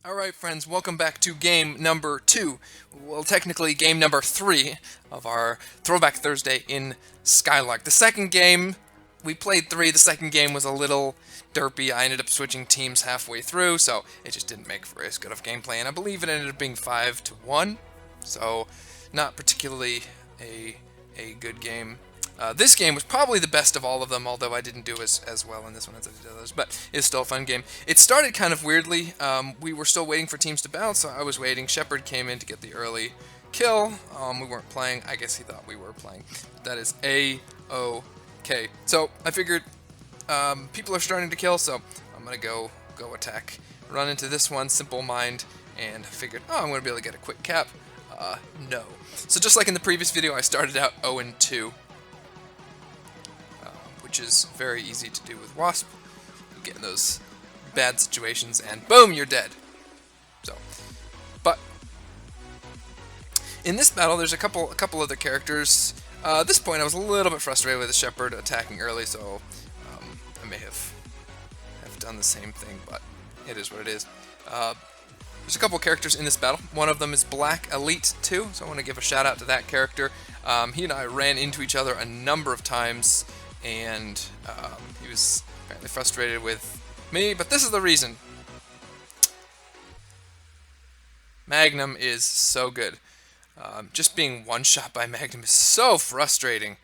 Alright friends, welcome back to game number 2. Well, technically game number 3 of our Throwback Thursday in Skylark. The second game, we played 3, the second game was a little derpy. I ended up switching teams halfway through, so it just didn't make for as good of gameplay, and I believe it ended up being 5-1, so not particularly a good game. This game was probably the best of all of them, although I didn't do as well in this one as I did others, but it's still a fun game. It started kind of weirdly. We were still waiting for teams to bounce, so I was waiting. Shepard came in to get the early kill. We weren't playing. I guess he thought we were playing. That is A-OK. So I figured people are starting to kill, so I'm going to go attack. Run into this one, simple mind, and figured, oh, I'm going to be able to get a quick cap. No. So just like in the previous video, I started out 0-2. Which is very easy to do with Wasp. You get in those bad situations and boom, you're dead. So, but in this battle, there's a couple other characters. At this point, I was a little bit frustrated with the Shepard attacking early, so I may have done the same thing, but it is what it is. There's a couple characters in this battle. One of them is BlackEliteEnemy2, so I want to give a shout out to that character. He and I ran into each other a number of times, and he was apparently frustrated with me, but this is the reason. Magnum is so good. Just being one-shot by Magnum is so frustrating.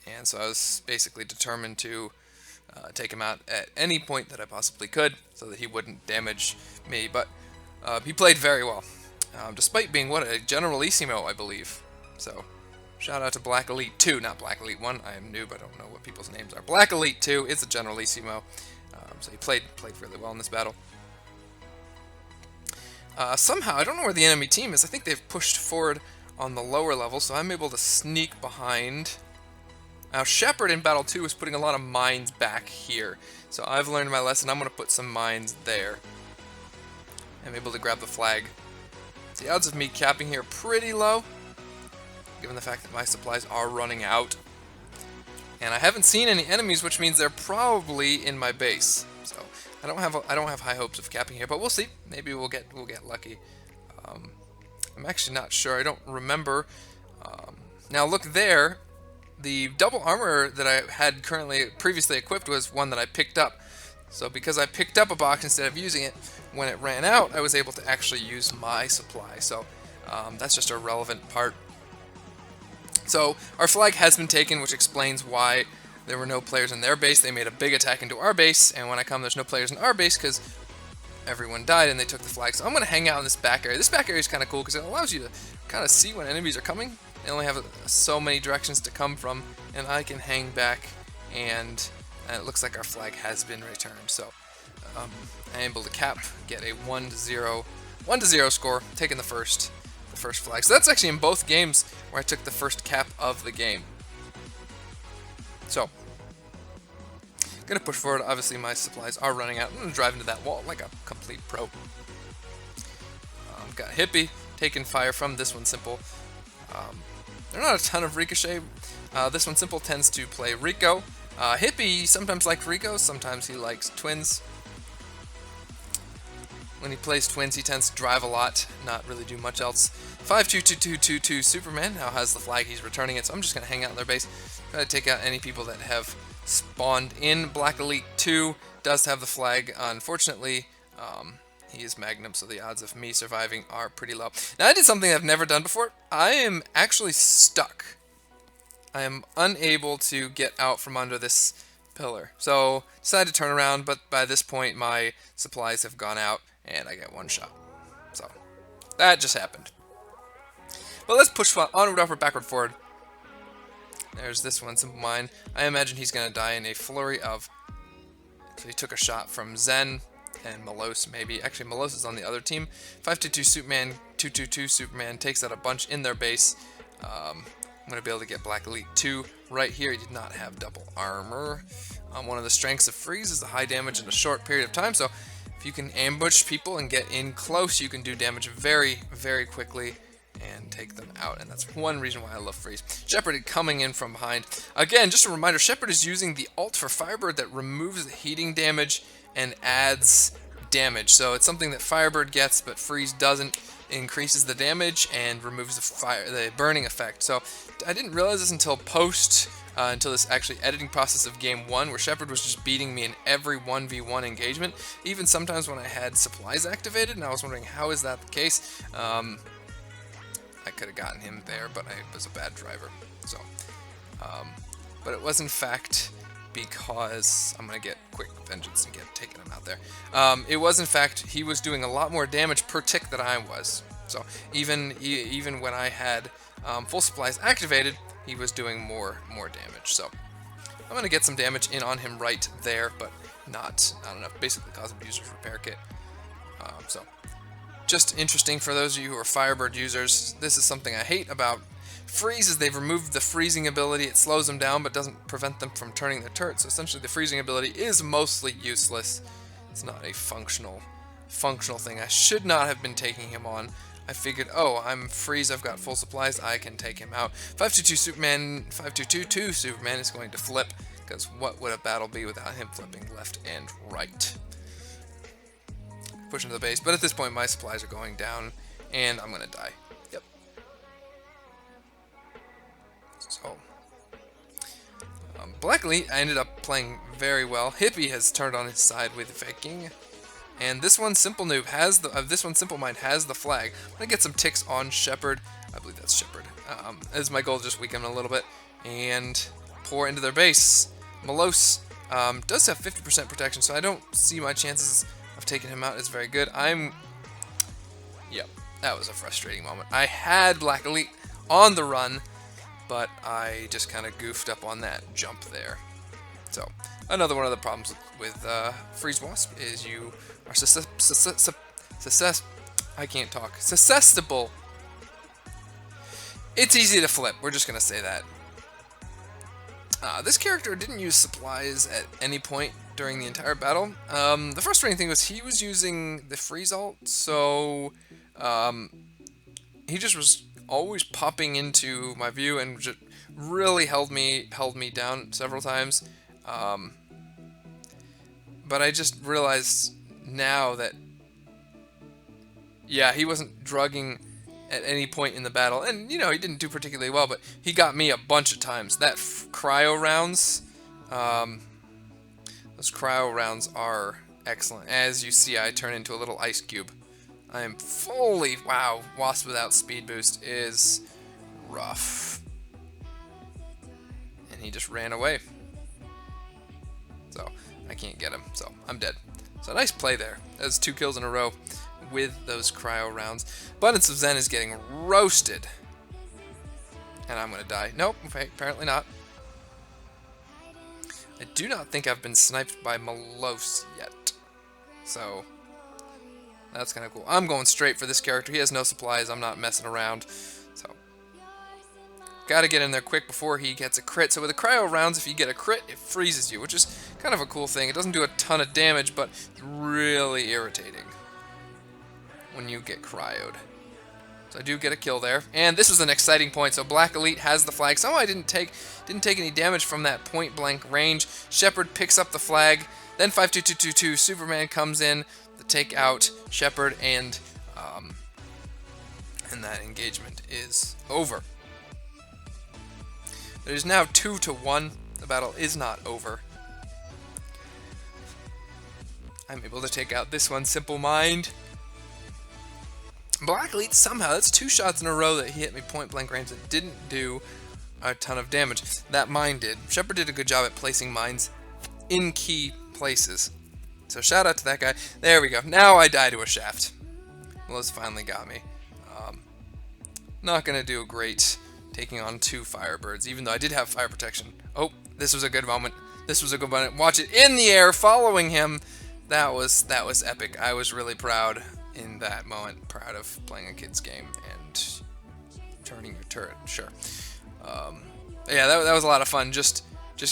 And so I was basically determined to take him out at any point that I possibly could so that he wouldn't damage me, but he played very well, despite being, what, a Generalissimo, I believe. So shout out to BlackElite2, not BlackElite1. I am noob, I don't know what people's names are. BlackElite2 is a Generalissimo, so he played really well in this battle. Somehow, I don't know where the enemy team is. I think they've pushed forward on the lower level, so I'm able to sneak behind. Now, Shepard in Battle 2 is putting a lot of mines back here, so I've learned my lesson. I'm going to put some mines there. I'm able to grab the flag. The odds of me capping here are pretty low, given the fact that my supplies are running out. And I haven't seen any enemies, which means they're probably in my base. So I don't have high hopes of capping here, but we'll see. Maybe we'll get lucky. I'm actually not sure. I don't remember. Now look there. The double armor that I had previously equipped was one that I picked up. So because I picked up a box instead of using it, when it ran out, I was able to actually use my supply. So that's just a relevant part. So our flag has been taken, which explains why there were no players in their base. They made a big attack into our base, and when I come, there's no players in our base because everyone died and they took the flag. So I'm going to hang out in this back area. This back area is kind of cool because it allows you to kind of see when enemies are coming. They only have so many directions to come from, and I can hang back, and it looks like our flag has been returned. So I'm able to get a 1-0 score, taking the first flag. So that's actually in both games where I took the first cap of the game. So I'm gonna push forward. Obviously my supplies are running out. I'm gonna drive into that wall like a complete pro. Got Hippie taking fire from this one simple. There are not a ton of Ricochet. This one simple tends to play Rico. Hippie sometimes likes Rico, sometimes he likes Twins. When he plays Twins, he tends to drive a lot, not really do much else. 5-2-2-2-2-2 Superman now has the flag. He's returning it, so I'm just going to hang out in their base. Try to take out any people that have spawned in. BlackElite2 does have the flag. Unfortunately, he is Magnum, so the odds of me surviving are pretty low. Now, I did something I've never done before. I am actually stuck. I am unable to get out from under this pillar. So, decided to turn around, but by this point, my supplies have gone out, and I get one shot. So, that just happened. But let's push onward, upward, backward, forward. There's this one, simple mine. I imagine he's going to die in a flurry of... So he took a shot from Zen and Melos, maybe. Actually, Melos is on the other team. 5-2-2 Superman, 2-2-2 Superman takes out a bunch in their base. I'm going to be able to get BlackElite2 right here. He did not have double armor. One of the strengths of Freeze is the high damage in a short period of time, so if you can ambush people and get in close, you can do damage very, very quickly and take them out, and that's one reason why I love Freeze. Shepard coming in from behind. Again, just a reminder, Shepard is using the ult for Firebird that removes the heating damage and adds damage. So it's something that Firebird gets, but Freeze doesn't. Increases the damage and removes the burning effect. So I didn't realize this until until this actually editing process of game 1, where Shepard was just beating me in every 1v1 engagement, even sometimes when I had supplies activated, and I was wondering, how is that the case? I could have gotten him there, but I was a bad driver. So, but it was in fact because I'm going to get quick vengeance and taking him out there. It was in fact, he was doing a lot more damage per tick than I was. So even when I had full supplies activated, he was doing more damage. So I'm going to get some damage in on him right there, but not enough. Basically cause a user's repair kit. So just interesting for those of you who are Firebird users. This is something I hate about Freeze, is they've removed the freezing ability. It slows them down but doesn't prevent them from turning their turret. So essentially the freezing ability is mostly useless. It's not a functional thing. I should not have been taking him on. I figured, oh, I'm Freeze, I've got full supplies, I can take him out. 522 Superman is going to flip, because what would a battle be without him flipping left and right? Push into the base, but at this point my supplies are going down, and I'm going to die. Yep. So, Black Elite, I ended up playing very well. Hippie has turned on his side with Viking. And this one, Simple Noob, has this one, Simple Mind, has the flag. I'm going to get some ticks on Shepard. I believe that's Shepard. As my goal, just weaken him a little bit. And pour into their base. Malos does have 50% protection, so I don't see my chances of taking him out as very good. Yep, that was a frustrating moment. I had Black Elite on the run, but I just kind of goofed up on that jump there. So, another one of the problems with Freeze Wasp is you are I can't talk. Susceptible. It's easy to flip. We're just going to say that. This character didn't use supplies at any point during the entire battle. The frustrating thing was he was using the freeze ult, so he just was always popping into my view and just really held me down several times. But I just realized now that, yeah, he wasn't drugging at any point in the battle, and you know, he didn't do particularly well, but he got me a bunch of times. That cryo rounds, those cryo rounds are excellent. As you see, I turn into a little ice cube. I am fully, wow, Wasp without speed boost is rough. And he just ran away. So I can't get him, so I'm dead. So nice play there. That's 2 kills in a row with those cryo rounds. Abundance of Zen is getting roasted. And I'm gonna die. Nope, okay, apparently not. I do not think I've been sniped by Malos yet. So that's kind of cool. I'm going straight for this character. He has no supplies. I'm not messing around. So gotta get in there quick before he gets a crit. So with the cryo rounds, if you get a crit, it freezes you, which is kind of a cool thing. It doesn't do a ton of damage, but it's really irritating when you get cryoed. So I do get a kill there. And this was an exciting point. So Black Elite has the flag. Somehow I didn't take any damage from that point blank range. Shepard picks up the flag. Then 52222 Superman comes in to take out Shepard, and that engagement is over. It is now 2-1. The battle is not over. I'm able to take out this one, Simple Mind. Black Elite somehow, that's 2 shots in a row that he hit me point blank range that didn't do a ton of damage. That mine did. Shepard did a good job at placing mines in key places. So shout out to that guy. There we go. Now I die to a shaft. Melos finally got me. Not going to do great taking on 2 Firebirds, even though I did have fire protection. Oh, this was a good moment. This was a good moment. Watch it in the air, following him. That was epic. I was really proud in that moment. Proud of playing a kid's game and turning your turret. Sure. Yeah, that was a lot of fun. Just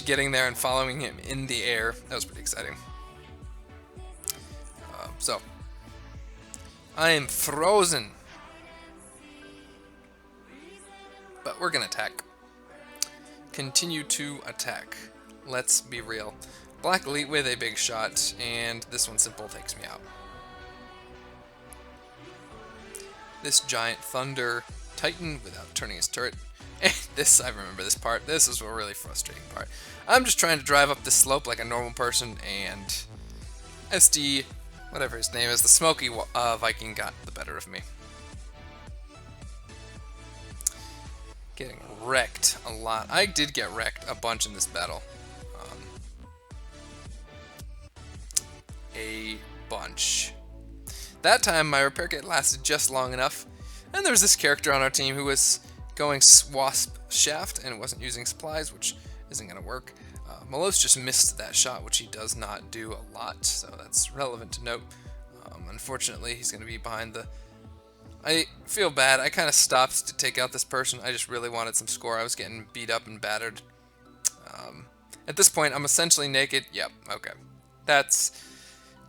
getting there and following him in the air. That was pretty exciting. So I am frozen. But we're gonna attack. Continue to attack. Let's be real. Black Elite with a big shot, and this one Simple takes me out. this giant thunder titan without turning his turret. I remember this part. This is a really frustrating part. I'm just trying to drive up the slope like a normal person, and SD, whatever his name is, the smoky Viking got the better of me. Getting wrecked a lot. I did get wrecked a bunch in this battle. A bunch. That time my repair kit lasted just long enough, and there was this character on our team who was going wasp shaft and wasn't using supplies, which isn't going to work. Malos just missed that shot, which he does not do a lot, so that's relevant to note. Unfortunately, he's going to be behind the... I feel bad. I kind of stopped to take out this person. I just really wanted some score. I was getting beat up and battered. At this point, I'm essentially naked. Yep, okay. That's...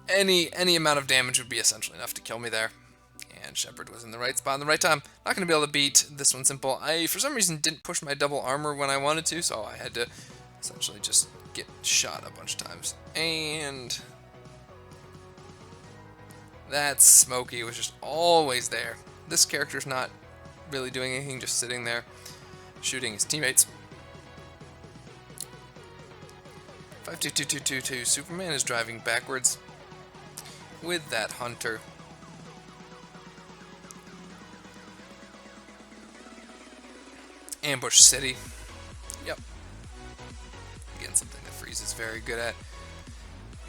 Any amount of damage would be essentially enough to kill me there. And Shepard was in the right spot in the right time. Not going to be able to beat this one simple. I, for some reason, didn't push my double armor when I wanted to, so I had to essentially just get shot a bunch of times. And that Smokey was just always there. This character's not really doing anything, just sitting there shooting his teammates. 5-2-2-2-2-2. Superman is driving backwards with that hunter. Ambush City. Yep. Again, something that Freeze is very good at.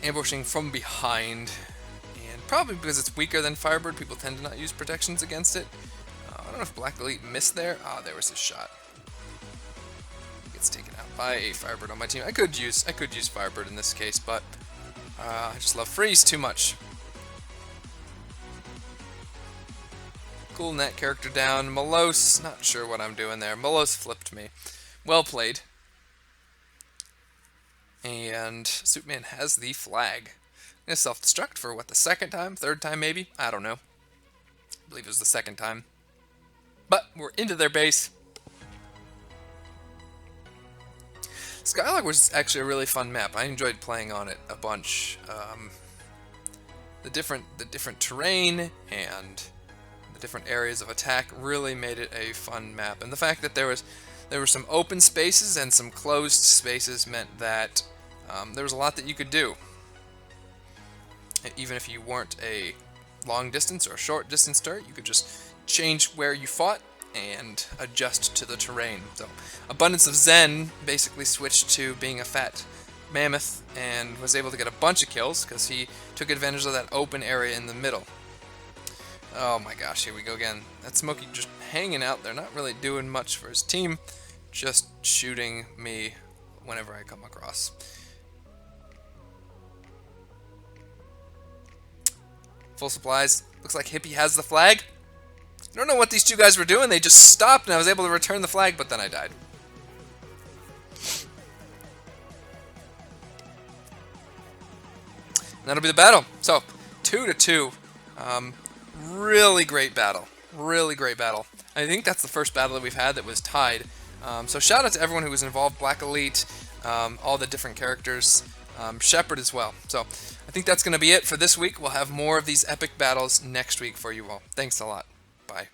Ambushing from behind. And probably because it's weaker than Firebird, people tend to not use protections against it. I don't know if Black Elite missed there. Ah, there was his shot. Gets taken out by a Firebird on my team. I could use Firebird in this case, but I just love Freeze too much. Cooling that character down. Malos, not sure what I'm doing there. Malos flipped me. Well played. And Superman has the flag. Gonna self-destruct for what, the second time? Third time maybe? I don't know. I believe it was the second time. But we're into their base. Skylark was actually a really fun map. I enjoyed playing on it a bunch. The different terrain and different areas of attack really made it a fun map, and the fact that there were some open spaces and some closed spaces meant that there was a lot that you could do, even if you weren't a long distance or a short distance turret. You could just change where you fought and adjust to the terrain. So Abundance of Zen basically switched to being a fat mammoth and was able to get a bunch of kills because he took advantage of that open area in the middle. Oh my gosh, here we go again. That Smokey just hanging out there, not really doing much for his team, just shooting me whenever I come across. Full supplies. Looks like Hippie has the flag. I don't know what these two guys were doing. They just stopped and I was able to return the flag, but then I died. And that'll be the battle. So, 2-2. Really great battle. Really great battle. I think that's the first battle that we've had that was tied. So shout out to everyone who was involved. Black Elite, all the different characters, Shepard as well. So I think that's going to be it for this week. We'll have more of these epic battles next week for you all. Thanks a lot. Bye.